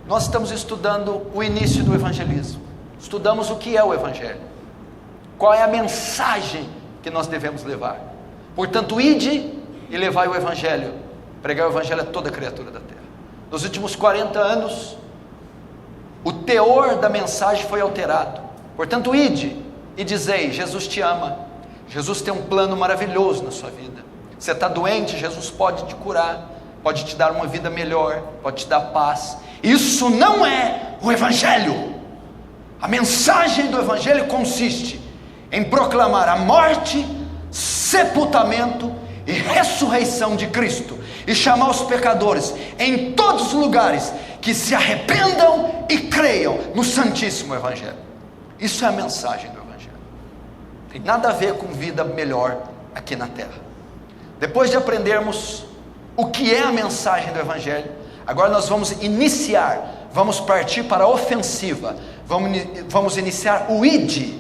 nós estamos estudando o início do evangelismo. Estudamos o que é o evangelho, qual é a mensagem que nós devemos levar. Portanto, ide e levai o evangelho, pregar o evangelho a toda criatura da terra. Nos últimos 40 anos, o teor da mensagem foi alterado. Portanto, ide e dizei: Jesus te ama, Jesus tem um plano maravilhoso na sua vida. Você está doente, Jesus pode te curar, pode te dar uma vida melhor, pode te dar paz. Isso não é o evangelho. A mensagem do evangelho consiste em proclamar a morte, sepultamento e ressurreição de Cristo, e chamar os pecadores em todos os lugares que se arrependam e creiam no Santíssimo Evangelho. Isso é a mensagem do Evangelho. Tem nada a ver com vida melhor aqui na terra. Depois de aprendermos o que é a mensagem do Evangelho, agora nós vamos vamos partir para a ofensiva, vamos iniciar o ID.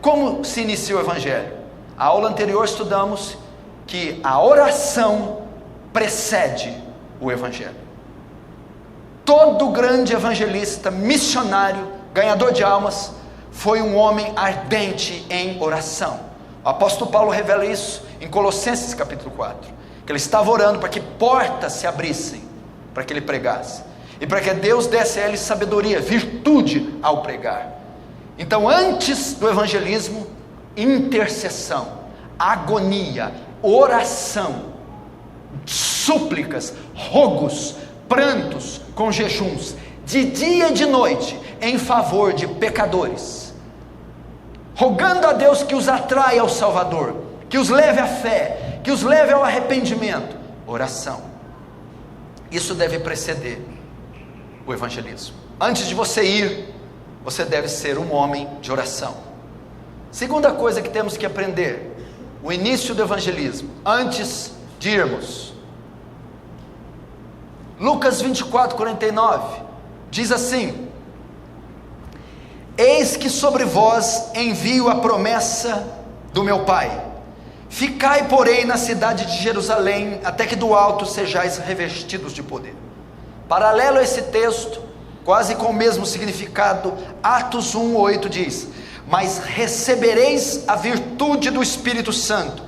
Como se inicia o Evangelho? A aula anterior estudamos que a oração precede o Evangelho. Todo grande evangelista, missionário, ganhador de almas, foi um homem ardente em oração. O apóstolo Paulo revela isso em Colossenses capítulo 4, que ele estava orando para que portas se abrissem, para que ele pregasse, e para que Deus desse a ele sabedoria, virtude ao pregar. Então, antes do evangelismo, intercessão, agonia, oração, súplicas, rogos, prantos com jejuns, de dia e de noite, em favor de pecadores, rogando a Deus que os atraia ao Salvador, que os leve à fé, que os leve ao arrependimento. Oração. Isso deve preceder o evangelismo. Antes de você ir, você deve ser um homem de oração. Segunda coisa que temos que aprender: o início do evangelismo, antes de irmos. Lucas 24:49 diz assim: eis que sobre vós envio a promessa do meu Pai, ficai porém na cidade de Jerusalém, até que do alto sejais revestidos de poder. Paralelo a esse texto, quase com o mesmo significado, Atos 1:8 diz: mas recebereis a virtude do Espírito Santo,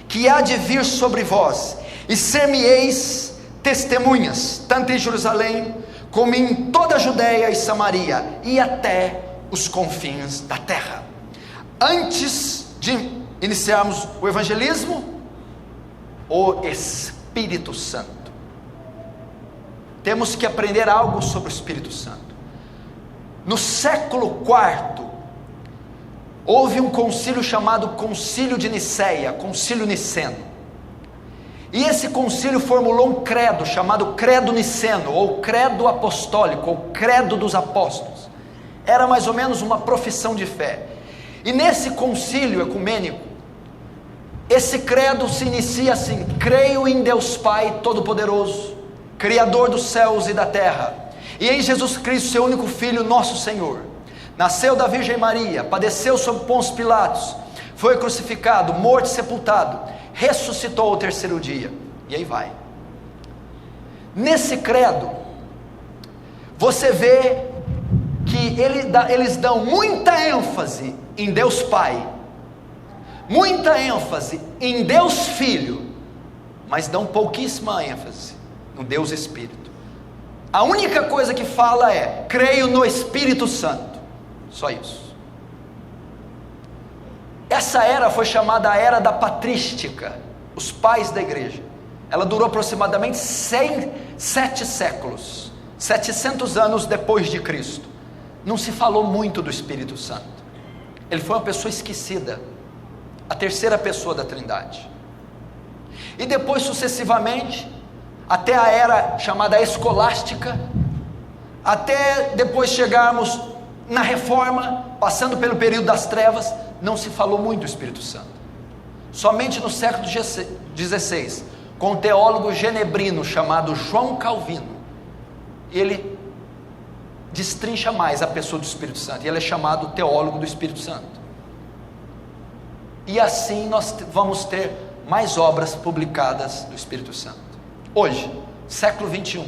que há de vir sobre vós, e ser-me-eis testemunhas, tanto em Jerusalém, como em toda a Judéia e Samaria, e até os confins da terra. Antes de iniciarmos o evangelismo, o Espírito Santo. Temos que aprender algo sobre o Espírito Santo. No século IV, houve um concílio chamado Concílio de Niceia, Concílio Niceno. E esse concílio formulou um credo chamado Credo Niceno, ou Credo Apostólico, ou Credo dos Apóstolos. Era mais ou menos uma profissão de fé. E nesse concílio ecumênico, esse credo se inicia assim: creio em Deus Pai Todo-Poderoso, Criador dos céus e da terra, e em Jesus Cristo, seu único Filho, nosso Senhor. Nasceu da Virgem Maria, padeceu sob Pôncio Pilatos, foi crucificado, morto e sepultado, ressuscitou ao terceiro dia. E aí vai. Nesse credo, você vê que eles dão muita ênfase em Deus Pai, muita ênfase em Deus Filho, mas dão pouquíssima ênfase no Deus Espírito. A única coisa que fala é: creio no Espírito Santo. Só isso. Essa era foi chamada a era da patrística, os pais da igreja. Ela durou aproximadamente 7 séculos, 700 anos depois de Cristo. Não se falou muito do Espírito Santo. Ele foi uma pessoa esquecida, a terceira pessoa da Trindade. E depois, sucessivamente, até a era chamada escolástica, até depois chegarmos na Reforma, passando pelo período das trevas, não se falou muito do Espírito Santo. Somente no século XVI, com um teólogo genebrino chamado João Calvino, ele destrincha mais a pessoa do Espírito Santo, e ele é chamado teólogo do Espírito Santo. E assim nós vamos ter mais obras publicadas do Espírito Santo. Hoje, século 21,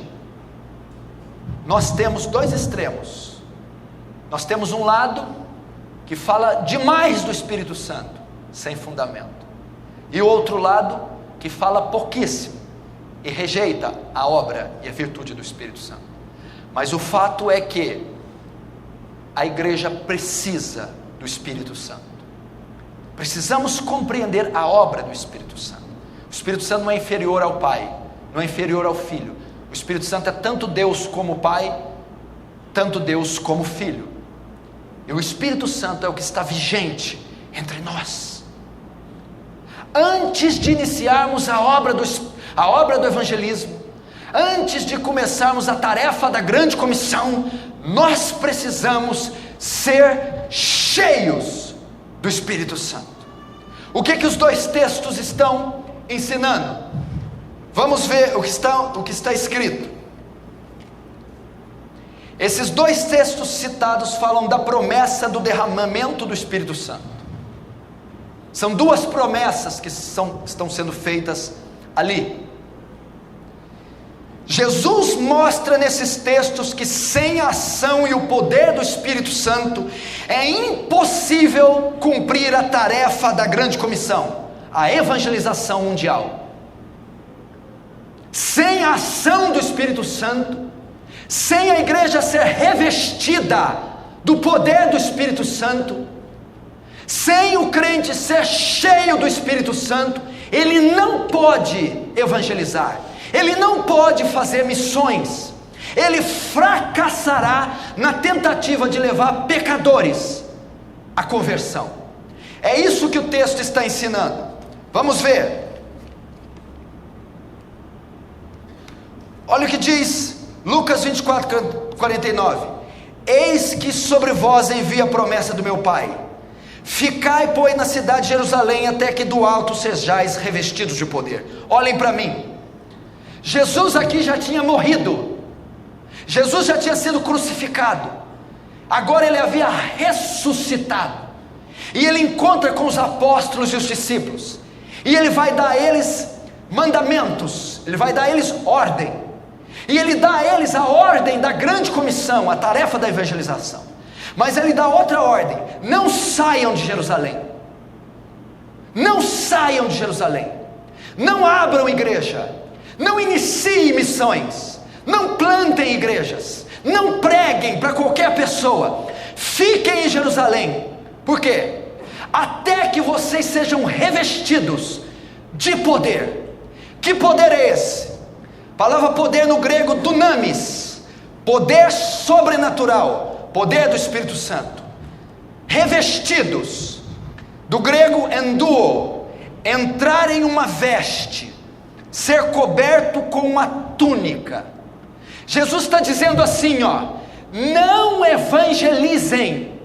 nós temos dois extremos. Nós temos um lado que fala demais do Espírito Santo, sem fundamento, e o outro lado que fala pouquíssimo e rejeita a obra e a virtude do Espírito Santo. Mas o fato é que a igreja precisa do Espírito Santo. Precisamos compreender a obra do Espírito Santo. O Espírito Santo não é inferior ao Pai, não é inferior ao Filho. O Espírito Santo é tanto Deus como Pai, tanto Deus como Filho. E o Espírito Santo é o que está vigente entre nós. Antes de iniciarmos a obra do evangelismo, antes de começarmos a tarefa da grande comissão, nós precisamos ser cheios do Espírito Santo. O que os dois textos estão ensinando? Vamos ver o que está escrito. Esses dois textos citados falam da promessa do derramamento do Espírito Santo. São duas promessas que estão sendo feitas ali. Jesus mostra nesses textos que sem a ação e o poder do Espírito Santo é impossível cumprir a tarefa da grande comissão, a evangelização mundial. Sem a ação do Espírito Santo, sem a igreja ser revestida do poder do Espírito Santo, sem o crente ser cheio do Espírito Santo, ele não pode evangelizar, ele não pode fazer missões, ele fracassará na tentativa de levar pecadores à conversão. É isso que o texto está ensinando. Vamos ver. Olha o que diz Lucas 24:49. Eis que sobre vós envia a promessa do meu Pai. Ficai, pois, na cidade de Jerusalém, até que do alto sejais revestidos de poder. Olhem para mim. Jesus aqui já tinha morrido, Jesus já tinha sido crucificado, agora ele havia ressuscitado, e ele encontra com os apóstolos e os discípulos, e ele vai dar a eles mandamentos, ele vai dar a eles ordem, e ele dá a eles a ordem da grande comissão, a tarefa da evangelização. Mas ele dá outra ordem: não saiam de Jerusalém, não saiam de Jerusalém, não abram igreja, não iniciem missões, não plantem igrejas, não preguem para qualquer pessoa, fiquem em Jerusalém. Por quê? Até que vocês sejam revestidos de poder. Que poder é esse? A palavra poder no grego, dunamis, poder sobrenatural, poder do Espírito Santo. Revestidos, do grego enduo, entrar em uma veste, ser coberto com uma túnica. Jesus está dizendo assim, não evangelizem,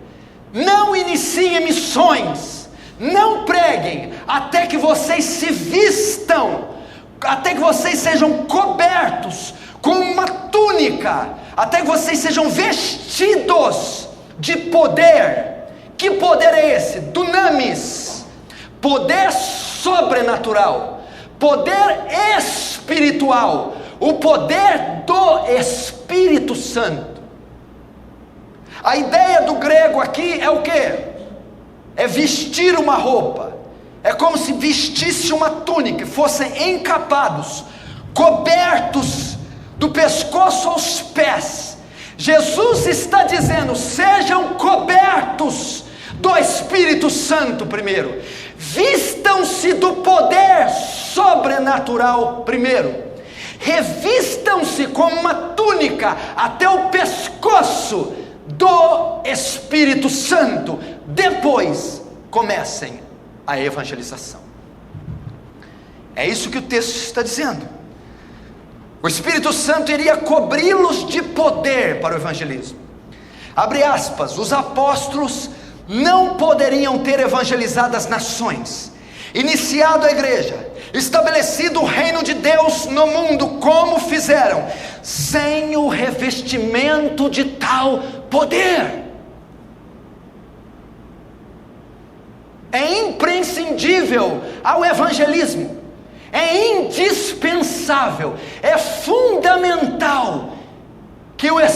não iniciem missões, não preguem, até que vocês se vistam, até que vocês sejam cobertos com uma túnica, até que vocês sejam vestidos de poder. Que poder é esse? Dunamis, poder sobrenatural, poder espiritual, o poder do Espírito Santo. A ideia do grego aqui é o quê? É vestir uma roupa, é como se vestisse uma túnica, fossem encapados, cobertos do pescoço aos pés. Jesus está dizendo: sejam cobertos do Espírito Santo primeiro, vistam-se do poder sobrenatural primeiro, revistam-se com uma túnica até o pescoço do Espírito Santo, depois comecem a evangelização. É isso que o texto está dizendo. O Espírito Santo iria cobri-los de poder para o evangelismo. Abre aspas, os apóstolos não poderiam ter evangelizado as nações, iniciado a igreja, estabelecido o reino de Deus no mundo como fizeram, sem o revestimento de tal poder. É imprescindível ao evangelismo, é indispensável, é fundamental que o Espírito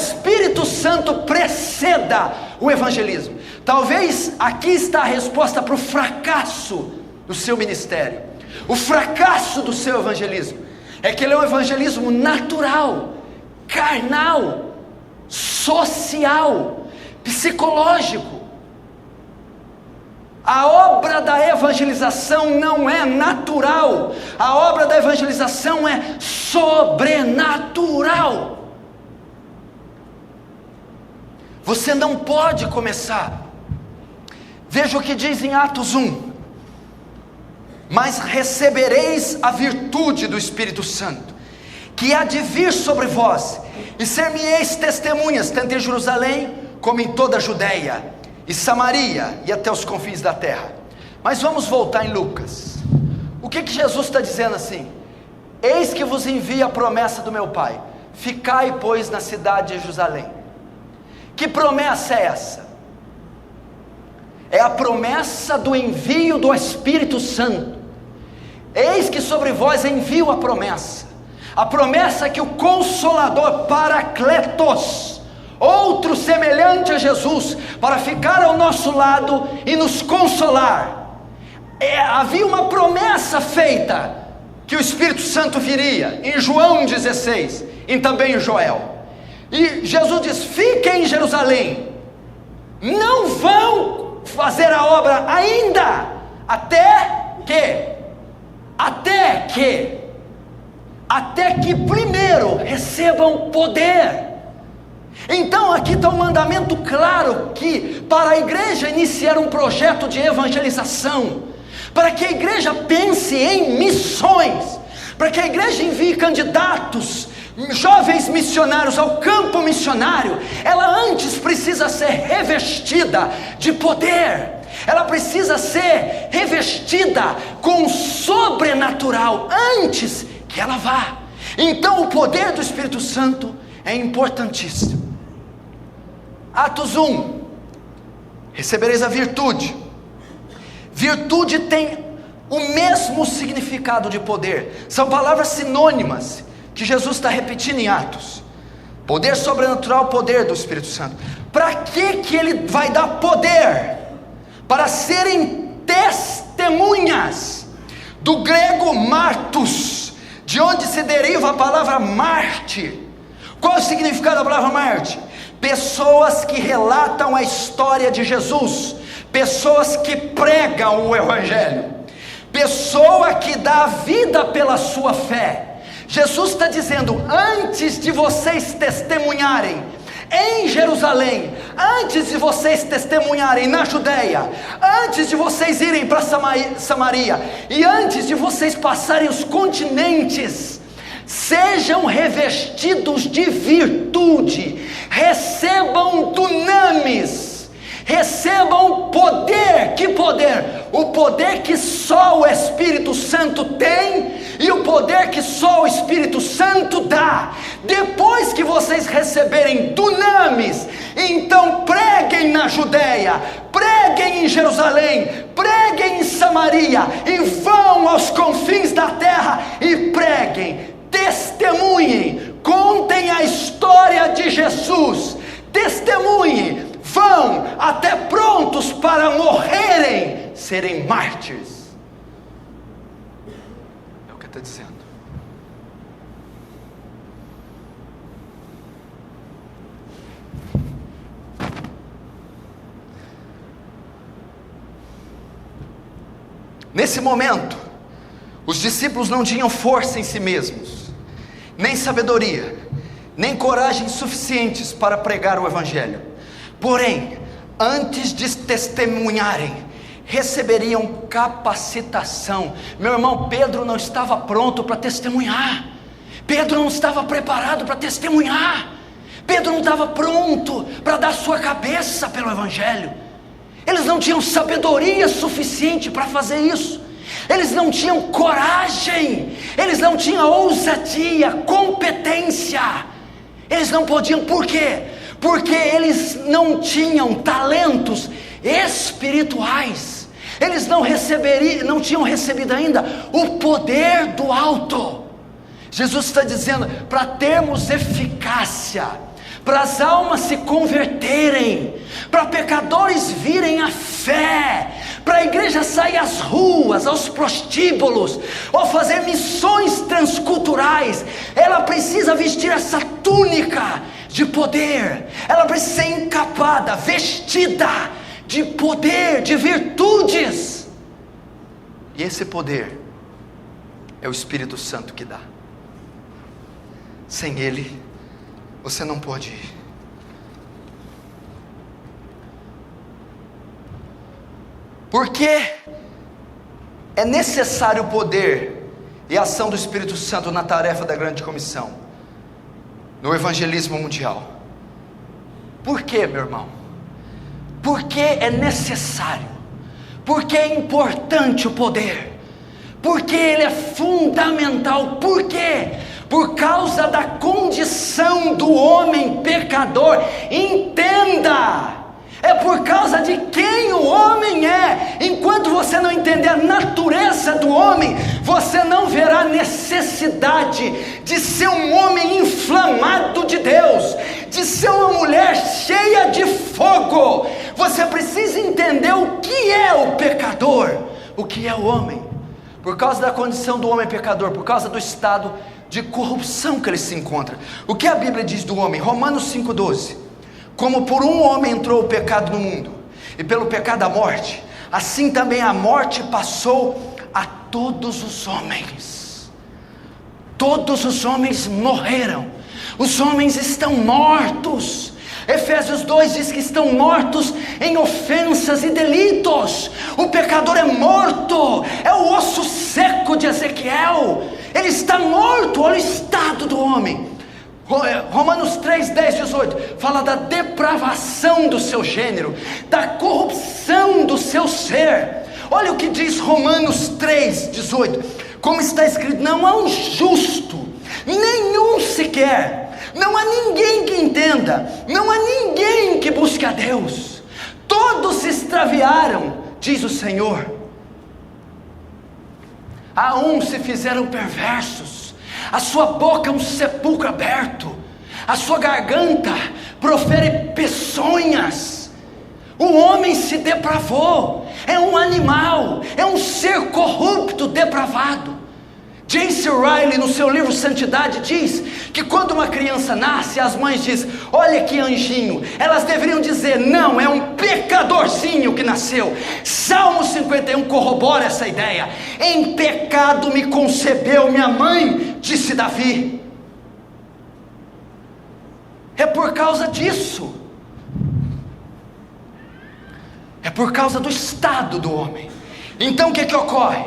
Santo preceda o evangelismo. Talvez aqui está a resposta para o fracasso do seu ministério, o fracasso do seu evangelismo, é que ele é um evangelismo natural, carnal, social, psicológico. A obra da evangelização não é natural, a obra da evangelização é sobrenatural. Você não pode começar. Veja o que diz em Atos 1: mas recebereis a virtude do Espírito Santo, que há de vir sobre vós, e ser-me-eis testemunhas, tanto em Jerusalém, como em toda a Judeia, e Samaria, e até os confins da terra. Mas vamos voltar em Lucas. O que Jesus está dizendo assim? Eis que vos envio a promessa do meu Pai, ficai, pois, na cidade de Jerusalém. Que promessa é essa? É a promessa do envio do Espírito Santo. Eis que sobre vós envio a promessa que o Consolador, Paracletos, outro semelhante a Jesus, para ficar ao nosso lado e nos consolar. Havia uma promessa feita, que o Espírito Santo viria, em João 16, e também em Joel. E Jesus diz: fiquem em Jerusalém, não vão fazer a obra ainda, até que primeiro recebam poder. Então aqui está um mandamento claro, que para a igreja iniciar um projeto de evangelização, para que a igreja pense em missões, para que a igreja envie candidatos, jovens missionários ao campo missionário, ela antes precisa ser revestida de poder, ela precisa ser revestida com o sobrenatural, antes que ela vá. Então o poder do Espírito Santo é importantíssimo. Atos 1, recebereis a virtude. Virtude tem o mesmo significado de poder, são palavras sinônimas, que Jesus está repetindo em Atos. Poder sobrenatural, poder do Espírito Santo. Para que ele vai dar poder? Para serem testemunhas. Do grego martus, de onde se deriva a palavra mártir. Qual o significado da palavra mártir? Pessoas que relatam a história de Jesus, pessoas que pregam o evangelho, pessoa que dá a vida pela sua fé. Jesus está dizendo: antes de vocês testemunharem em Jerusalém, antes de vocês testemunharem na Judeia, antes de vocês irem para Samaria, e antes de vocês passarem os continentes, sejam revestidos de virtude, recebam dunamis, recebam poder. Que poder? O poder que só o Espírito Santo tem, e o poder que só o Espírito Santo dá. Depois que vocês receberem dunamis, então preguem na Judeia, preguem em Jerusalém, preguem em Samaria, e vão aos confins da terra e preguem, testemunhem, contem a história de Jesus, testemunhem, vão até prontos para morrerem, serem mártires. É o que está dizendo. Nesse momento, os discípulos não tinham força em si mesmos, nem sabedoria, nem coragem suficientes para pregar o evangelho. Porém, antes de testemunharem, receberiam capacitação. Meu irmão, Pedro não estava pronto para testemunhar. Pedro não estava preparado para testemunhar. Pedro não estava pronto para dar sua cabeça pelo evangelho. Eles não tinham sabedoria suficiente para fazer isso. Eles não tinham coragem. Eles não tinham ousadia, competência. Eles não podiam. Por quê? Porque eles não tinham talentos espirituais. Eles não tinham recebido ainda o poder do alto. Jesus está dizendo, para termos eficácia, para as almas se converterem, para pecadores virem à fé, para a igreja sair às ruas, aos prostíbulos, ou fazer missões transculturais, ela precisa vestir essa túnica de poder, ela precisa ser encapada, vestida de poder, de virtudes, e esse poder é o Espírito Santo que dá. Sem Ele, você não pode ir. Porque é necessário o poder e a ação do Espírito Santo na tarefa da grande comissão, no evangelismo mundial. Por quê, meu irmão? Porque é necessário, porque é importante o poder, porque ele é fundamental. Por quê? Por causa da condição do homem pecador. Entenda, é por causa de quem o homem é. Enquanto você não entender a natureza do homem, você não verá necessidade de ser um homem inflamado de Deus, de ser uma mulher cheia de fogo. Você precisa entender o que é o pecador, o que é o homem. Por causa da condição do homem pecador, por causa do estado de corrupção que ele se encontra. O que a Bíblia diz do homem? Romanos 5,12. Como por um homem entrou o pecado no mundo, e pelo pecado a morte, assim também a morte passou a todos os homens. Todos os homens morreram. Os homens estão mortos. Efésios 2 diz que estão mortos em ofensas e delitos. O pecador é morto, é o osso seco de Ezequiel. Ele está morto. Olha o estado do homem. Romanos 3, 10, 18 fala da depravação do seu gênero, da corrupção do seu ser. Olha o que diz Romanos 3, 18. Como está escrito, não há um justo, nenhum sequer. Não há ninguém que entenda, não há ninguém que busque a Deus. Todos se extraviaram, diz o Senhor. A uns se fizeram perversos, a sua boca é um sepulcro aberto, a sua garganta profere peçonhas. O homem se depravou, é um animal, é um ser corrupto, depravado. J.C. Ryle, no seu livro Santidade, diz que quando uma criança nasce, as mães dizem, olha que anjinho. Elas deveriam dizer, não, é um pecadorzinho que nasceu. Salmo 51 corrobora essa ideia. Em pecado me concebeu minha mãe, disse Davi. É por causa disso. É por causa do estado do homem. Então o que ocorre?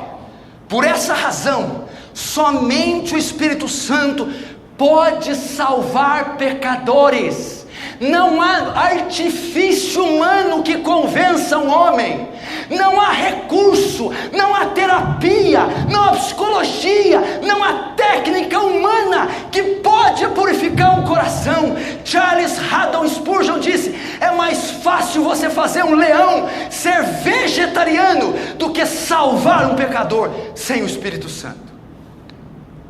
Por essa razão, somente o Espírito Santo pode salvar pecadores. Não há artifício humano que convença um homem. Não há recurso, não há terapia, não há psicologia, não há técnica humana que pode purificar um coração. Charles Haddon Spurgeon disse, é mais fácil você fazer um leão ser vegetariano do que salvar um pecador sem o Espírito Santo.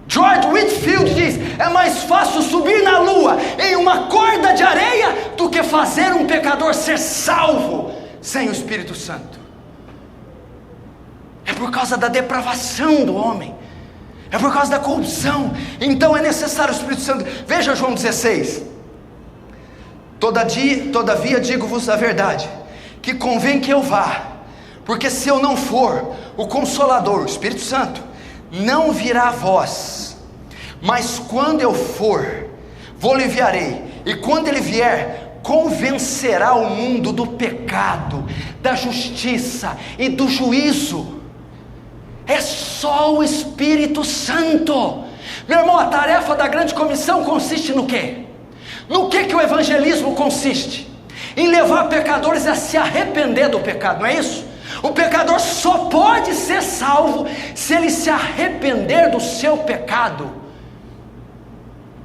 George Whitefield diz, é mais fácil subir na lua em uma corda de areia do que fazer um pecador ser salvo sem o Espírito Santo. É por causa da depravação do homem, é por causa da corrupção. Então é necessário o Espírito Santo. Veja João 16. Todavia digo-vos a verdade, que convém que eu vá, porque se eu não for, o Consolador, o Espírito Santo, não virá a vós, mas quando eu for, vou-lhe enviarei, e quando ele vier, convencerá o mundo do pecado, da justiça e do juízo. É só o Espírito Santo. Meu irmão, a tarefa da grande comissão consiste no quê? No que o evangelismo consiste? Em levar pecadores a se arrepender do pecado, não é isso? O pecador só pode ser salvo se ele se arrepender do seu pecado.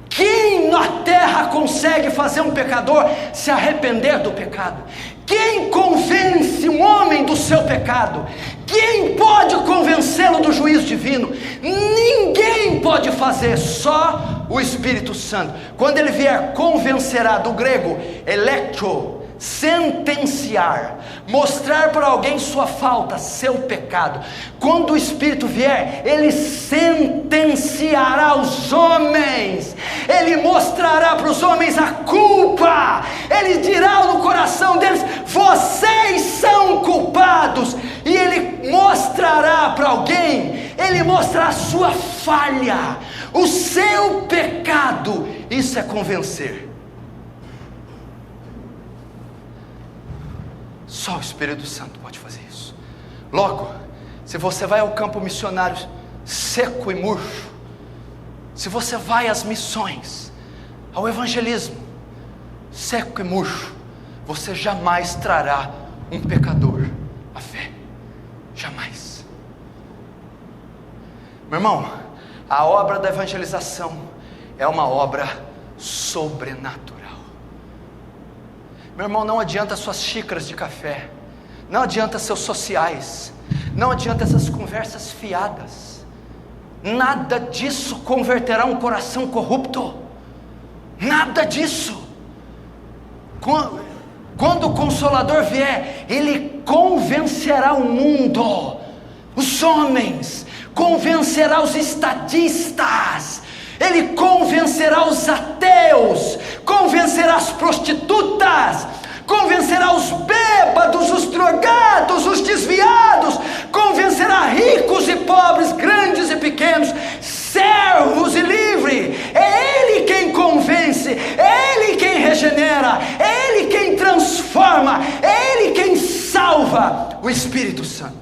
Quem Quem na terra consegue fazer um pecador se arrepender do pecado? Quem convence um homem do seu pecado? Quem pode convencê-lo do juízo divino? Ninguém pode fazer, só o Espírito Santo. Quando ele vier, convencerá, do grego elektro, sentenciar, mostrar para alguém sua falta, seu pecado. Quando o Espírito vier, ele sentenciará os homens, ele mostrará para os homens a culpa, ele dirá no coração deles: vocês são culpados, e ele mostrará para alguém, ele mostrará a sua falha, o seu pecado. Isso é convencer. Só o Espírito Santo pode fazer isso. Logo, se você vai ao campo missionário seco e murcho, se você vai às missões, ao evangelismo seco e murcho, você jamais trará um pecador à fé. Jamais. Meu irmão, a obra da evangelização é uma obra sobrenatural. Meu irmão, não adianta suas xícaras de café, não adianta seus sociais, não adianta essas conversas fiadas, nada disso converterá um coração corrupto, nada disso. Quando o Consolador vier, ele convencerá o mundo, os homens, convencerá os estadistas, ele convencerá os ateus, convencerá as prostitutas, convencerá os bêbados, os drogados, os desviados, convencerá ricos e pobres, grandes e pequenos, servos e livres. É ele quem convence, é ele quem regenera, é ele quem transforma, é ele quem salva. O Espírito Santo,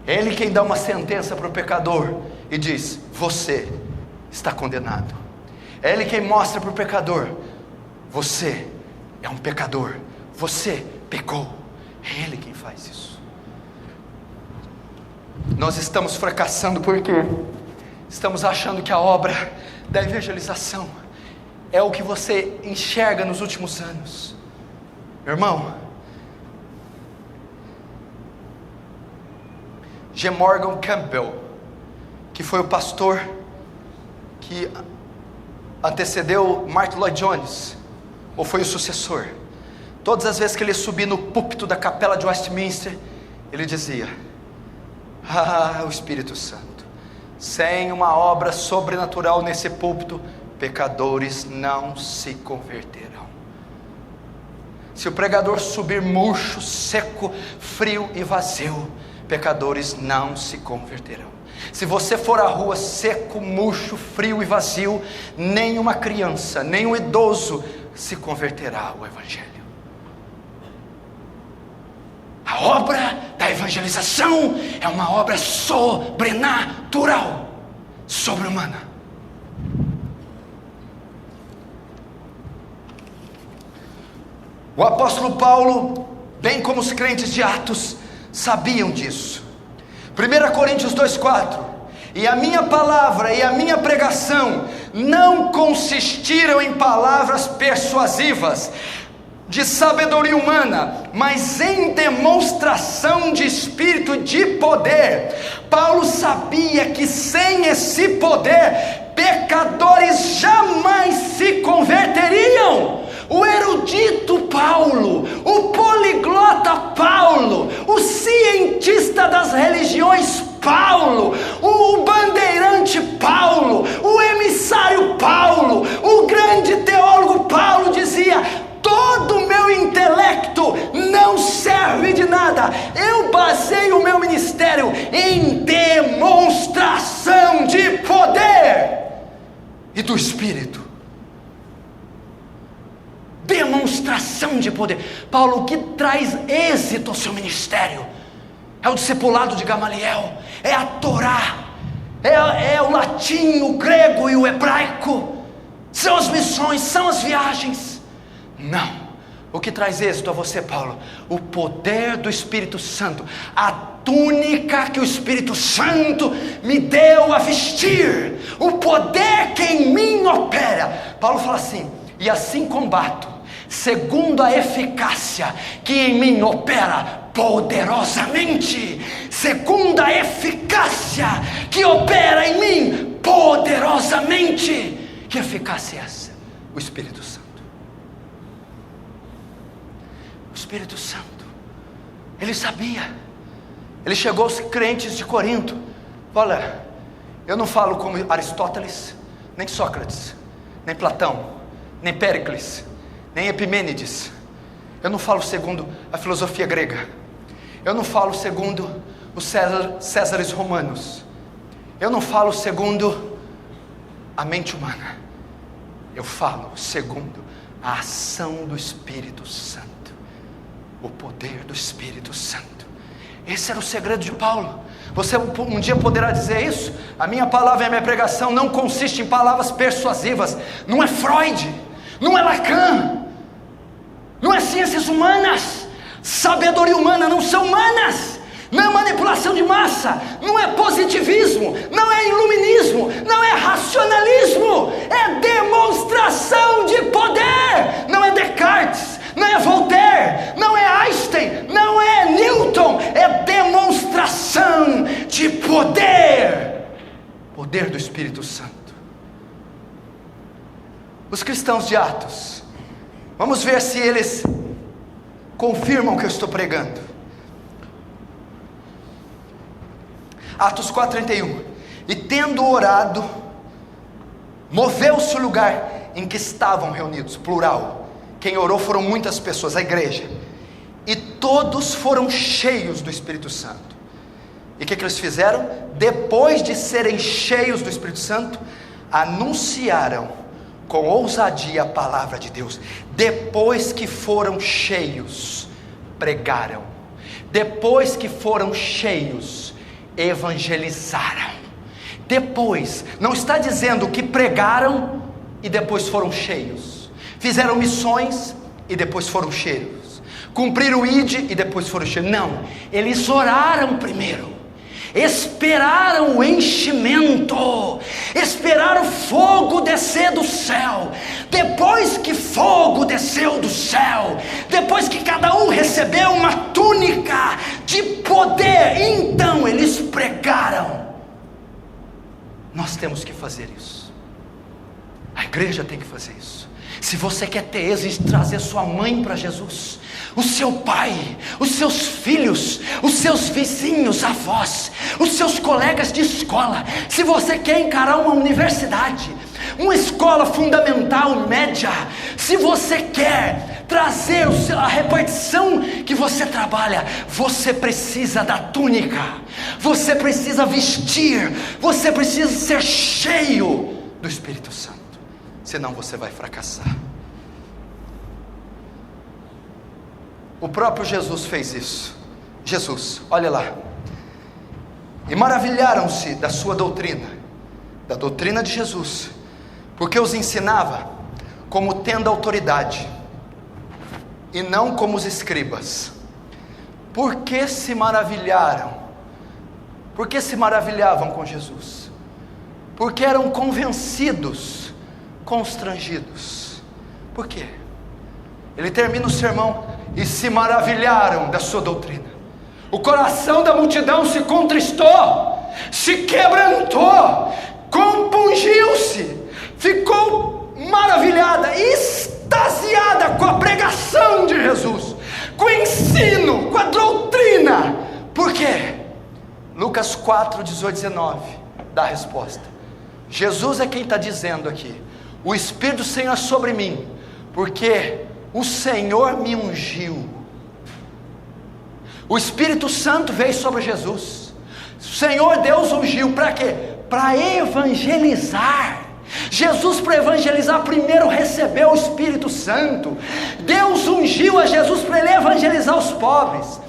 é ele quem dá uma sentença para o pecador e diz: você está condenado. É ele quem mostra para o pecador: você é um pecador, você pecou. É ele quem faz isso. Nós estamos fracassando porque estamos achando que a obra da evangelização é o que você enxerga nos últimos anos. Meu irmão, G. Morgan Campbell, que foi o pastor que antecedeu Martin Lloyd Jones, ou foi o sucessor, todas as vezes que ele subia no púlpito da capela de Westminster, ele dizia: o Espírito Santo, sem uma obra sobrenatural nesse púlpito, pecadores não se converterão. Se o pregador subir murcho, seco, frio e vazio, pecadores não se converterão. Se você for à rua seco, murcho, frio e vazio, nem uma criança, nem um idoso se converterá ao Evangelho. A obra da evangelização é uma obra sobrenatural, sobre-humana. O apóstolo Paulo, bem como os crentes de Atos, sabiam disso. 1 Coríntios 2,4: e a minha palavra e a minha pregação não consistiram em palavras persuasivas de sabedoria humana, mas em demonstração de espírito de poder. Paulo sabia que sem esse poder, pecadores jamais se converteriam. O erudito Paulo, o poliglota Paulo, o cientista das religiões Paulo, o bandeirante Paulo, o emissário Paulo, o grande teólogo Paulo dizia: todo o meu intelecto não serve de nada, eu baseio o meu ministério em demonstração de poder e do Espírito. Demonstração de poder. Paulo, o que traz êxito ao seu ministério é o discipulado de Gamaliel, é a Torá, é o latim, o grego e o hebraico, são as missões, são as viagens. Não, O que traz êxito a você, Paulo? O poder do Espírito Santo, a túnica que o Espírito Santo me deu a vestir, o poder que em mim opera. Paulo fala assim: e assim combato, segundo a eficácia que em mim opera poderosamente. Segundo a eficácia que opera em mim poderosamente. Que eficácia é essa? O Espírito Santo. O Espírito Santo, ele sabia. Ele chegou aos crentes de Corinto: olha, eu não falo como Aristóteles, nem Sócrates, nem Platão, nem Péricles, nem Epimênides. Eu não falo segundo a filosofia grega. Eu não falo segundo os Césares romanos. Eu não falo segundo a mente humana. Eu falo segundo a ação do Espírito Santo, o poder do Espírito Santo. Esse era o segredo de Paulo. Você um dia poderá dizer isso: a minha palavra e a minha pregação não consiste em palavras persuasivas. Não é Freud, não é Lacan, não é ciências humanas, sabedoria humana não são humanas. Não é manipulação de massa, não é positivismo, não é iluminismo, não é racionalismo, é demonstração de poder. Não é Descartes, não é Voltaire, não é Einstein, não é Newton, é demonstração de poder. Poder do Espírito Santo. Os cristãos de Atos, vamos ver se eles confirmam o que eu estou pregando. Atos 4:31. E tendo orado, moveu-se o lugar em que estavam reunidos, plural. Quem orou foram muitas pessoas, a igreja. E todos foram cheios do Espírito Santo. E o que eles fizeram? Depois de serem cheios do Espírito Santo, anunciaram com ousadia a palavra de Deus. Depois que foram cheios, pregaram. Depois que foram cheios, evangelizaram. Depois, não está dizendo que pregaram e depois foram cheios, fizeram missões e depois foram cheios, cumpriram o ID e depois foram cheios. Não, eles oraram primeiro, esperaram o enchimento, esperaram fogo descer do céu. Depois que fogo desceu do céu, depois que cada um recebeu uma túnica de poder, então eles pregaram. Nós temos que fazer isso. A igreja tem que fazer isso. Se você quer ter êxito, trazer sua mãe para Jesus, o seu pai, os seus filhos, os seus vizinhos, avós, os seus colegas de escola. Se você quer encarar uma universidade, uma escola fundamental, média, se você quer trazer a repartição que você trabalha, você precisa da túnica, você precisa vestir, você precisa ser cheio do Espírito Santo. Senão você vai fracassar. O próprio Jesus fez isso. Jesus, olha lá. E maravilharam-se da sua doutrina, da doutrina de Jesus, porque os ensinava como tendo autoridade, e não como os escribas. Por que se maravilharam? Por que se maravilhavam com Jesus? Porque eram convencidos, constrangidos. Por quê? Ele termina o sermão: e se maravilharam da sua doutrina. O coração da multidão se contristou, se quebrantou, compungiu-se, ficou maravilhada, extasiada com a pregação de Jesus, com o ensino, com a doutrina. Por quê? Lucas 4, 18, 19 dá a resposta. Jesus é quem está dizendo aqui: o Espírito do Senhor é sobre mim, porque o Senhor me ungiu. O Espírito Santo veio sobre Jesus. O Senhor Deus ungiu para quê? Para evangelizar. Jesus, para evangelizar, primeiro recebeu o Espírito Santo. Deus ungiu a Jesus para ele evangelizar os pobres,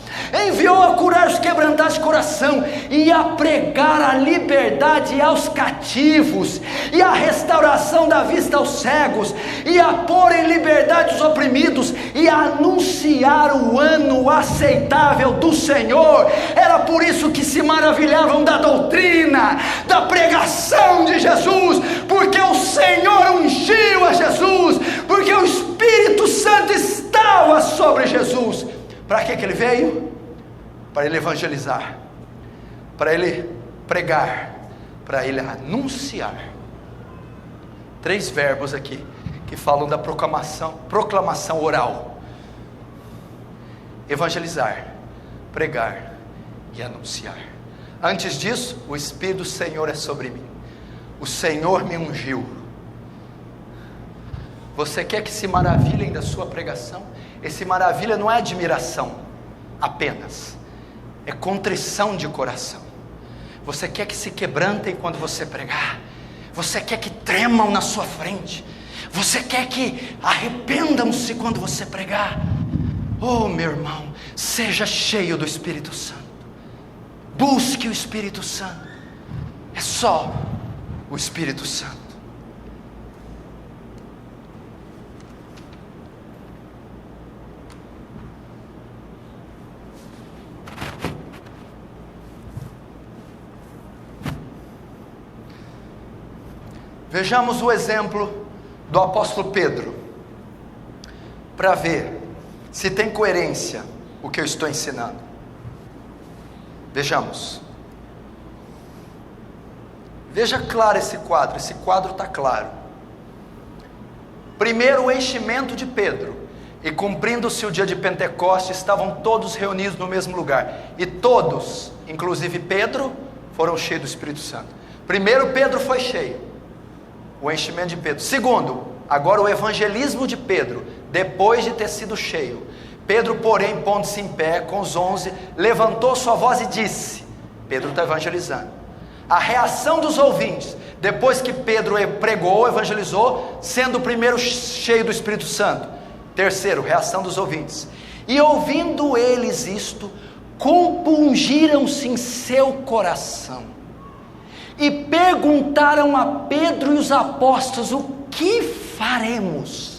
enviou a curar os quebrantados de coração, e a pregar a liberdade aos cativos, e a restauração da vista aos cegos, e a pôr em liberdade os oprimidos, e a anunciar o ano aceitável do Senhor. Era por isso que se maravilhavam da doutrina, da pregação de Jesus, porque o Senhor ungiu a Jesus, porque o Espírito Santo estava sobre Jesus. Para que ele veio? Para ele evangelizar, para ele pregar, para ele anunciar. 3 verbos aqui que falam da proclamação oral: evangelizar, pregar e anunciar. Antes disso, o Espírito do Senhor é sobre mim, o Senhor me ungiu. Você quer que se maravilhem da sua pregação? Esse maravilha não é admiração apenas, é contrição de coração. Você quer que se quebrantem quando você pregar? Você quer que tremam na sua frente? Você quer que arrependam-se quando você pregar? Oh, meu irmão, seja cheio do Espírito Santo. Busque o Espírito Santo. É só o Espírito Santo. Vejamos o exemplo do apóstolo Pedro, para ver se tem coerência o que eu estou ensinando. Vejamos. Veja claro esse quadro está claro. Primeiro, o enchimento de Pedro, e cumprindo-se o dia de Pentecostes, estavam todos reunidos no mesmo lugar, e todos, inclusive Pedro, foram cheios do Espírito Santo. Primeiro, Pedro foi cheio, o enchimento de Pedro. Segundo, agora o evangelismo de Pedro, depois de ter sido cheio. Pedro, porém, pondo-se em pé com os 11, levantou sua voz e disse: Pedro está evangelizando. A reação dos ouvintes, depois que Pedro pregou, evangelizou, sendo o primeiro cheio do Espírito Santo. Terceiro, reação dos ouvintes: e ouvindo eles isto, compungiram-se em seu coração, e perguntaram a Pedro e os apóstolos: o que faremos?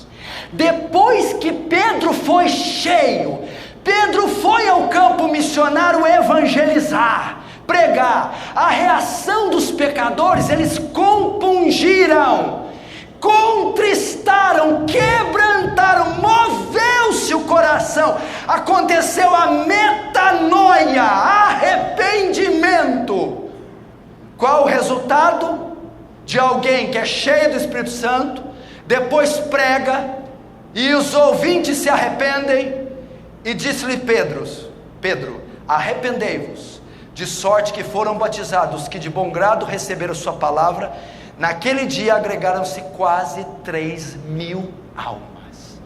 Depois que Pedro foi cheio, Pedro foi ao campo missionário evangelizar, pregar. A reação dos pecadores: eles compungiram, contristaram, quebrantaram, moveu-se o coração, aconteceu a metanoia, arrependimento. Qual o resultado de alguém que é cheio do Espírito Santo, depois prega, e os ouvintes se arrependem? E disse-lhe Pedro, arrependei-vos, de sorte que foram batizados que de bom grado receberam sua palavra. Naquele dia agregaram-se quase 3.000 almas.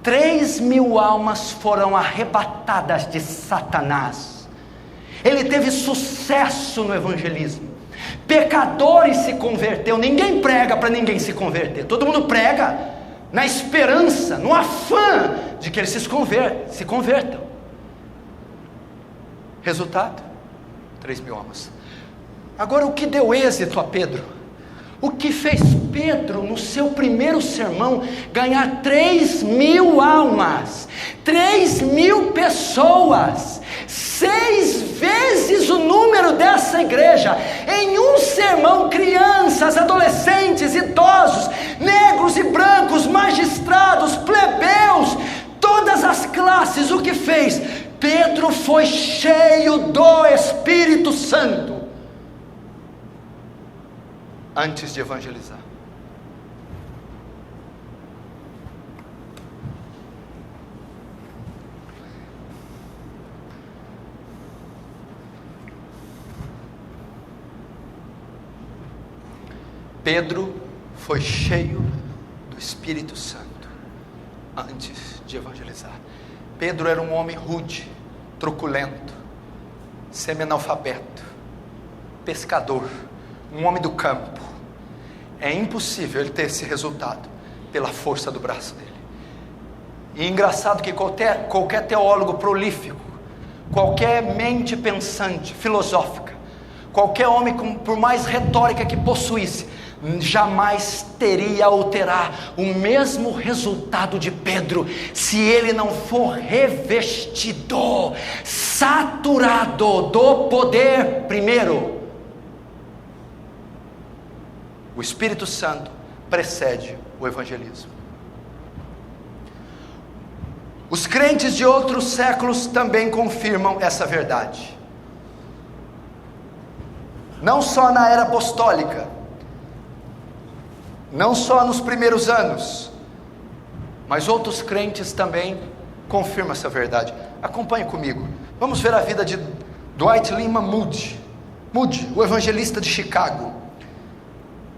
3.000 almas foram arrebatadas de Satanás. Ele teve sucesso no evangelismo. Pecadores se converteu. Ninguém prega para ninguém se converter. Todo mundo prega na esperança, no afã de que eles se convertam. Resultado: 3.000 almas. Agora, o que deu êxito a Pedro? O que fez Pedro, no seu primeiro sermão, ganhar 3.000 almas? 3.000 pessoas, 6 vezes o número dessa igreja. Em um sermão, crianças, adolescentes, idosos, negros e brancos, magistrados, plebeus, todas as classes. O que fez? Pedro foi cheio do Espírito Santo antes de evangelizar. Pedro foi cheio do Espírito Santo antes de evangelizar. Pedro era um homem rude, truculento, semi-analfabeto, pescador, um homem do campo. É impossível ele ter esse resultado pela força do braço dele. E é engraçado que qualquer teólogo prolífico, qualquer mente pensante, filosófica, qualquer homem por mais retórica que possuísse, jamais teria ou terá o mesmo resultado de Pedro, se ele não for revestido, saturado do poder. Primeiro, o Espírito Santo precede o evangelismo. Os crentes de outros séculos também confirmam essa verdade. Não só na era apostólica, não só nos primeiros anos, mas outros crentes também confirmam essa verdade. Acompanhe comigo. Vamos ver a vida de Dwight Lyman Moody, o evangelista de Chicago.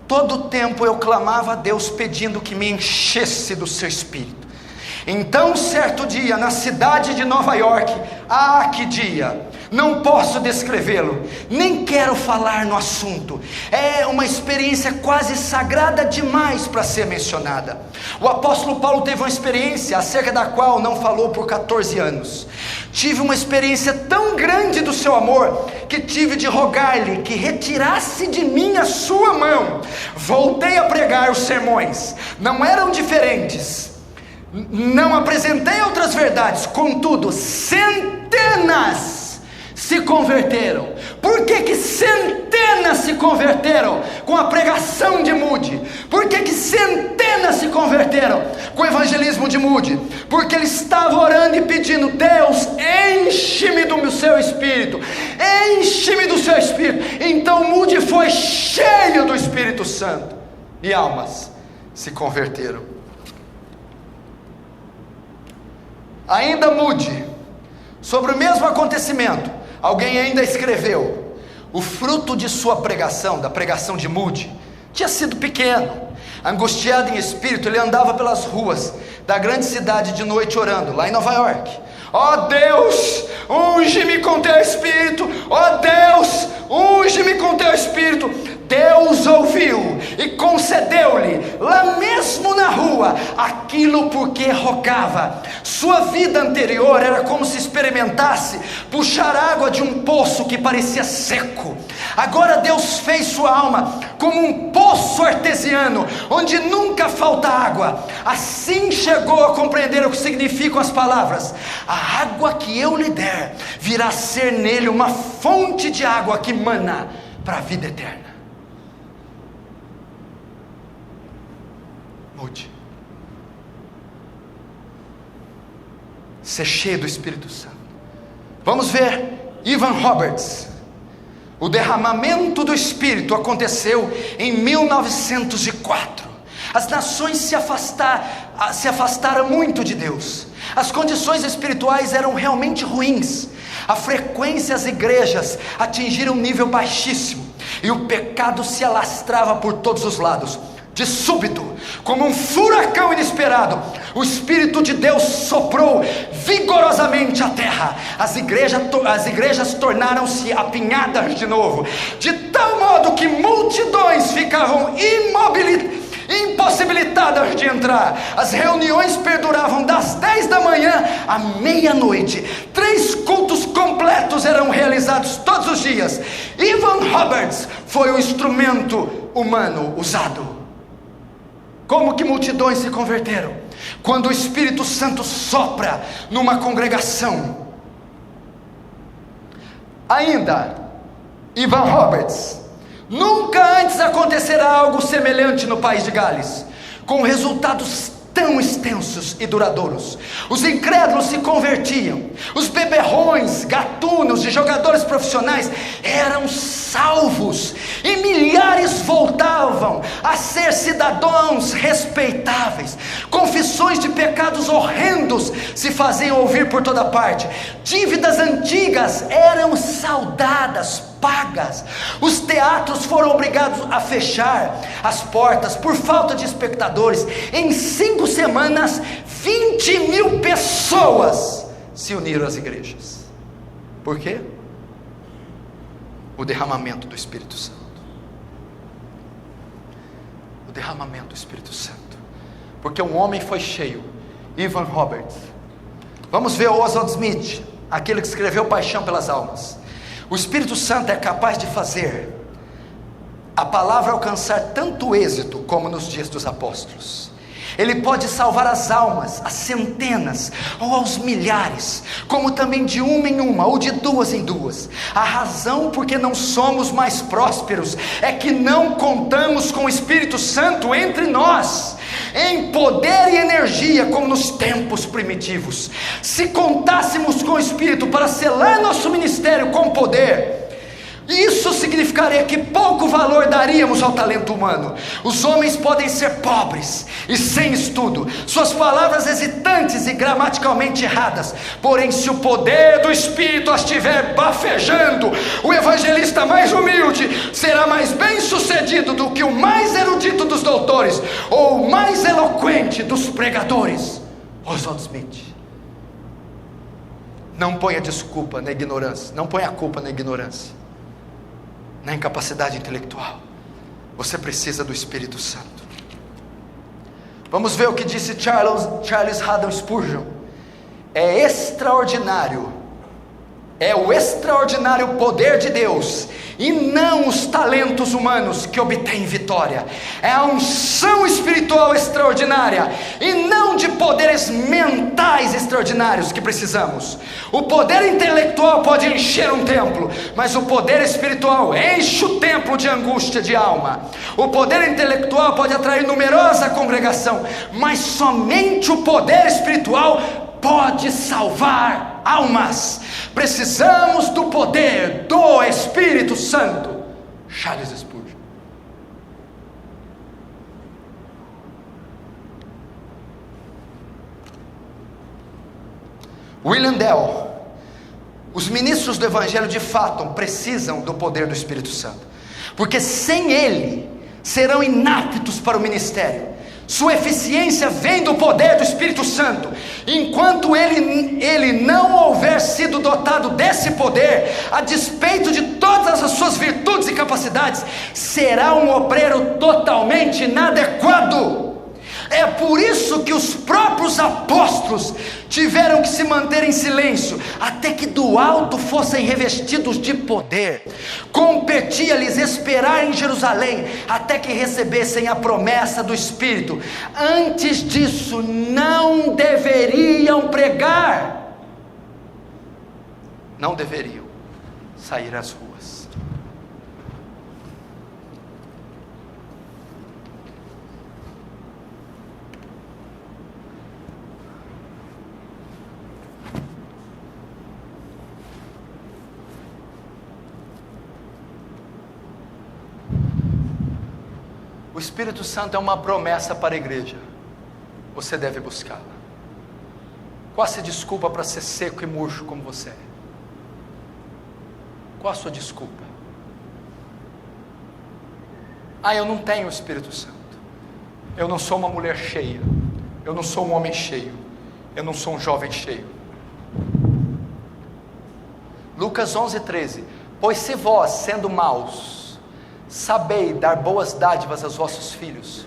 Todo o tempo eu clamava a Deus pedindo que me enchesse do seu Espírito. Então, certo dia, na cidade de Nova York, que dia, não posso descrevê-lo, nem quero falar no assunto, é uma experiência quase sagrada demais para ser mencionada. O apóstolo Paulo teve uma experiência acerca da qual não falou por 14 anos. Tive uma experiência tão grande do seu amor, que tive de rogar-lhe que retirasse de mim a sua mão. Voltei a pregar, os sermões não eram diferentes, não apresentei outras verdades, contudo, centenas se converteram. Por que centenas se converteram com a pregação de Moody? Por que centenas se converteram com o evangelismo de Moody? Porque ele estava orando e pedindo: Deus, enche-me do seu Espírito, enche-me do seu Espírito. Então Moody foi cheio do Espírito Santo, e almas se converteram. Ainda Moody, sobre o mesmo acontecimento, alguém ainda escreveu: o fruto de sua pregação, da pregação de Moody, tinha sido pequeno. Angustiado em espírito, ele andava pelas ruas da grande cidade de noite orando, lá em Nova York. Ó Deus, unge-me com teu Espírito. Ó Deus, unge-me com teu Espírito. Deus ouviu e concedeu-lhe, lá mesmo na rua, aquilo por que rogava. Sua vida anterior era como se experimentasse puxar água de um poço que parecia seco. Agora Deus fez sua alma como um poço artesiano, onde nunca falta água. Assim chegou a compreender o que significam as palavras: a água que eu lhe der virá ser nele uma fonte de água que mana para a vida eterna. Moody, ser cheio do Espírito Santo. Vamos ver Evan Roberts. O derramamento do Espírito aconteceu em 1904. As nações se afastaram muito de Deus. As condições espirituais eram realmente ruins. A frequência às igrejas atingiram um nível baixíssimo, e o pecado se alastrava por todos os lados. De súbito, como um furacão inesperado, o Espírito de Deus soprou vigorosamente a terra. As igrejas tornaram-se apinhadas de novo, de tal modo que multidões ficavam impossibilitadas de entrar. As reuniões perduravam das 10 da manhã à meia-noite. 3 cultos completos eram realizados todos os dias. Evan Roberts foi o instrumento humano usado. Como que multidões se converteram? Quando o Espírito Santo sopra numa congregação. Ainda, Evan Roberts: nunca antes acontecera algo semelhante no país de Gales, com resultados tão extensos e duradouros. Os incrédulos se convertiam, os beberrões, gatunos e jogadores profissionais eram salvos, e milhares voltavam a ser cidadãos respeitáveis. Confissões de pecados horrendos se faziam ouvir por toda parte. Dívidas antigas eram saldadas, pagas. Os teatros foram obrigados a fechar as portas por falta de espectadores. Em 5 semanas, 20.000 pessoas se uniram às igrejas. Por quê? O derramamento do Espírito Santo. O derramamento do Espírito Santo. Porque um homem foi cheio, Evan Roberts. Vamos ver Oswald Smith, aquele que escreveu Paixão pelas Almas. O Espírito Santo é capaz de fazer a palavra alcançar tanto êxito como nos dias dos apóstolos. Ele pode salvar as almas, as centenas ou aos milhares, como também de uma em uma ou de duas em duas. A razão por que não somos mais prósperos é que não contamos com o Espírito Santo entre nós, em poder e energia como nos tempos primitivos. Se contássemos com o Espírito para selar nosso ministério com poder, isso significaria que pouco valor daríamos ao talento humano. Os homens podem ser pobres e sem estudo, suas palavras hesitantes e gramaticalmente erradas, porém se o poder do Espírito as estiver bafejando, o evangelista mais humilde será mais bem sucedido do que o mais erudito dos doutores, ou o mais eloquente dos pregadores. Oswald Smith. Não ponha desculpa na ignorância, não ponha a culpa na ignorância, na incapacidade intelectual. Você precisa do Espírito Santo. Vamos ver o que disse Charles Haddon Spurgeon. É extraordinário, é o extraordinário poder de Deus, e não os talentos humanos, que obtêm vitória. É a unção espiritual extraordinária, e não de poderes mentais extraordinários que precisamos. O poder intelectual pode encher um templo, mas o poder espiritual enche o templo de angústia de alma. O poder intelectual pode atrair numerosa congregação, mas somente o poder espiritual pode salvar almas. Precisamos do poder do Espírito Santo. Charles Spurgeon. William Dell. Os ministros do Evangelho de fato precisam do poder do Espírito Santo, porque sem ele serão inaptos para o ministério. Sua eficiência vem do poder do Espírito Santo. Enquanto ele não houver sido dotado desse poder, a despeito de todas as suas virtudes e capacidades, será um obreiro totalmente inadequado. É por isso que os próprios apóstolos tiveram que se manter em silêncio, até que do alto fossem revestidos de poder. Competia-lhes esperar em Jerusalém, até que recebessem a promessa do Espírito. Antes disso, não deveriam pregar, não deveriam sair às ruas. O Espírito Santo é uma promessa para a igreja. Você deve buscá-la. Qual a sua desculpa para ser seco e murcho como você é? Qual a sua desculpa? Eu não tenho o Espírito Santo. Eu não sou uma mulher cheia. Eu não sou um homem cheio. Eu não sou um jovem cheio. Lucas 11:13. Pois se vós, sendo maus, sabei dar boas dádivas aos vossos filhos,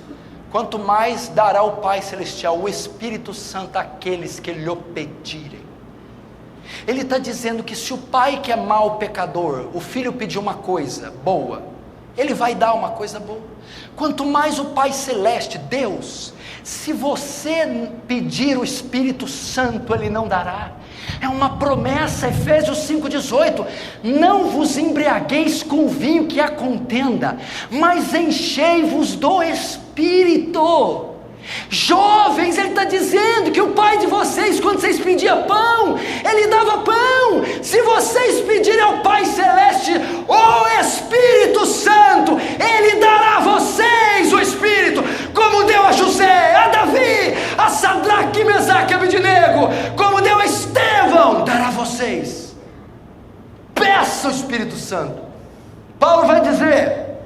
quanto mais dará o Pai Celestial o Espírito Santo àqueles que lhe pedirem. Ele está dizendo que se o pai que é mau pecador, o filho pedir uma coisa boa, ele vai dar uma coisa boa. Quanto mais o Pai Celeste, Deus, se você pedir o Espírito Santo, Ele não dará. É uma promessa, Efésios 5,18, não vos embriagueis com o vinho que há contenda, mas enchei-vos do Espírito. Jovens, ele está dizendo que o pai de vocês, quando vocês pediam pão, ele dava pão. Se vocês pedirem ao Pai Celeste o Espírito Santo, ele dará a vocês o Espírito, como deu a José, a Davi, a Sadraque, Mesaque e Abednego, como deu a Estevão, dará a vocês. Peça o Espírito Santo. Paulo vai dizer: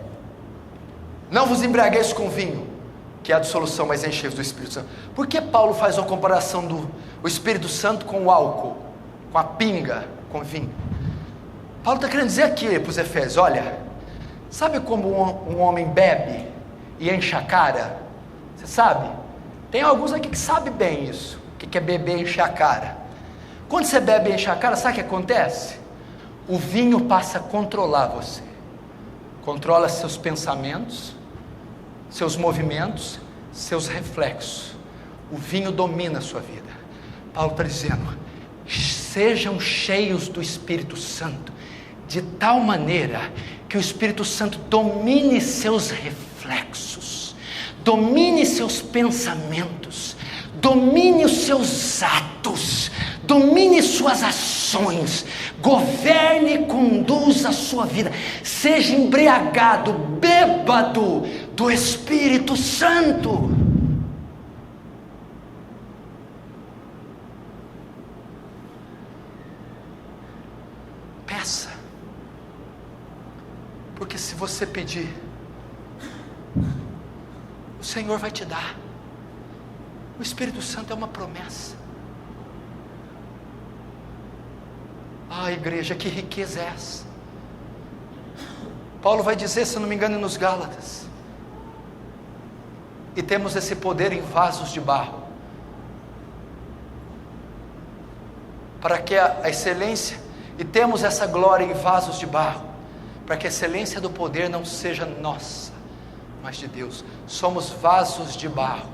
não vos embriagueis com vinho, que é a dissolução, mas enchei-vos do Espírito Santo. Por que Paulo faz uma comparação do Espírito Santo com o álcool, com a pinga, com o vinho? Paulo está querendo dizer aqui para os Efésios: olha, sabe como um homem bebe e enche a cara? Você sabe? Tem alguns aqui que sabem bem isso, o que é beber e encher a cara. Quando você bebe e enche a cara, sabe o que acontece? O vinho passa a controlar você. controla seus pensamentos, seus movimentos, seus reflexos. O vinho domina a sua vida. Paulo está dizendo: sejam cheios do Espírito Santo, de tal maneira que o Espírito Santo domine seus reflexos, domine seus pensamentos, domine os seus atos, domine suas ações, governe e conduza a sua vida. Seja embriagado, bêbado do Espírito Santo. Peça, porque se você pedir, o Senhor vai te dar. O Espírito Santo é uma promessa. Ah, igreja, que riqueza é essa? Paulo vai dizer, se não me engano, nos Gálatas: e temos esse poder em vasos de barro, para que a excelência, e temos essa glória em vasos de barro, para que a excelência do poder não seja nossa, mas de Deus. Somos vasos de barro,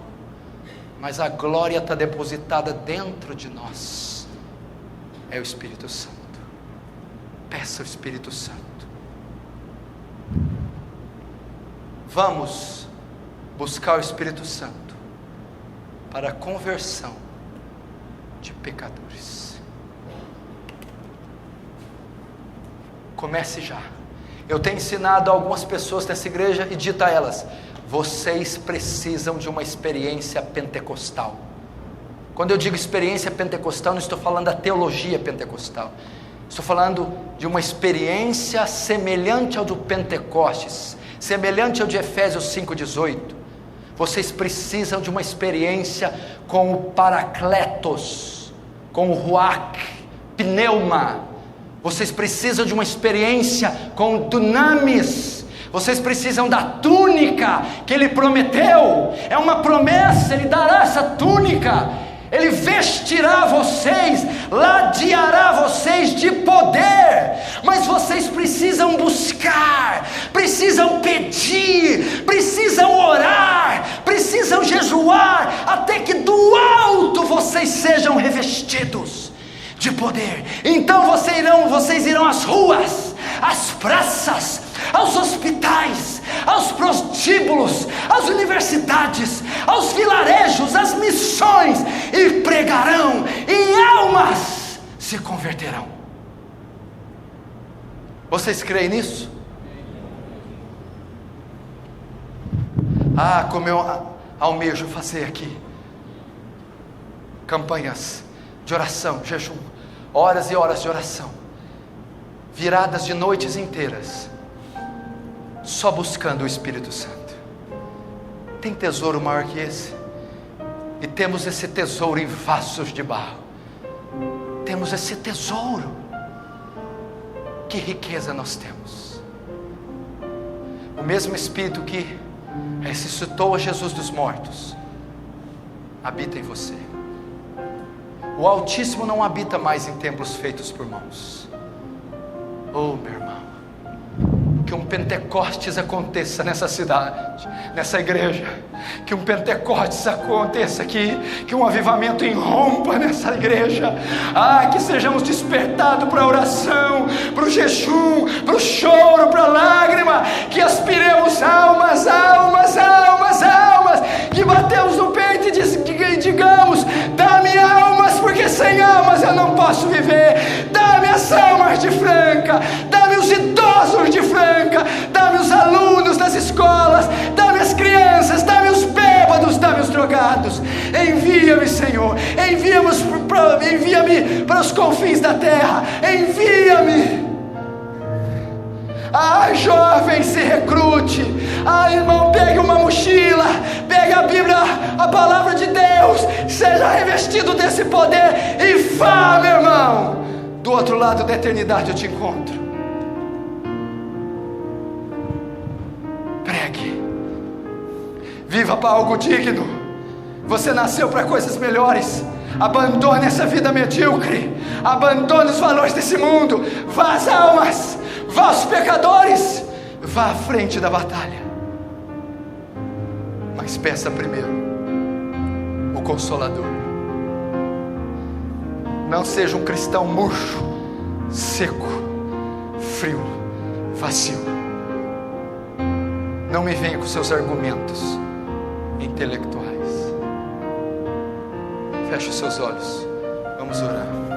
mas a glória está depositada dentro de nós. É o Espírito Santo. Peça o Espírito Santo. Vamos buscar o Espírito Santo para a conversão de pecadores. Comece já. Eu tenho ensinado a algumas pessoas nessa igreja e dito a elas: vocês precisam de uma experiência pentecostal. Quando eu digo experiência pentecostal, não estou falando da teologia pentecostal. Estou falando de uma experiência semelhante ao do Pentecostes, semelhante ao de Efésios 5,18. Vocês precisam de uma experiência com o Paracletos, com o Ruach, Pneuma. Vocês precisam de uma experiência com o Dunamis. Vocês precisam da túnica que Ele prometeu. É uma promessa, Ele dará essa túnica. Ele vestirá vocês, ladeará vocês de poder. Mas vocês precisam buscar, precisam pedir, precisam orar, precisam jejuar, até que do alto vocês sejam revestidos de poder. Então vocês irão às ruas, às praças, aos hospitais, aos prostíbulos, às universidades, aos vilarejos, às missões, e pregarão, e almas se converterão. Vocês creem nisso? Ah, como eu almejo fazer aqui campanhas de oração, jejum, horas e horas de oração, viradas de noites inteiras, só buscando o Espírito Santo. Tem tesouro maior que esse? E temos esse tesouro em vasos de barro. Temos esse tesouro. Que riqueza nós temos. O mesmo Espírito que ressuscitou a Jesus dos mortos habita em você. O Altíssimo não habita mais em templos feitos por mãos. Oh, meu irmão, que um Pentecostes aconteça nessa cidade, nessa igreja. Que um Pentecostes aconteça aqui, que um avivamento irrompa nessa igreja. Ah, que sejamos despertados para a oração, para o jejum, para o choro, para a lágrima. Que aspiremos almas, almas, almas, almas. Que batemos no peito e digamos: dá-me almas, porque sem almas eu não posso viver. Dá-me as almas de Franca, dá-me os idosos de Franca, dá-me os alunos das escolas, dá-me as crianças, dá-me os bêbados, dá-me os drogados. Envia-me, Senhor, envia-me para os confins da terra, envia-me. Ah, jovem, se recrute. Ah, irmão, pegue uma mochila, pegue a Bíblia, a palavra de Deus, seja revestido desse poder e vá, meu irmão. Do outro lado da eternidade eu te encontro. Pregue, viva para algo digno. Você nasceu para coisas melhores. Abandone essa vida medíocre, abandone os valores desse mundo. Vá às almas, vá aos pecadores, Vá à frente da batalha, mas peça primeiro o Consolador. Não seja um cristão murcho, seco, frio, vazio. Não me venha com seus argumentos intelectuais. Feche os seus olhos, vamos orar.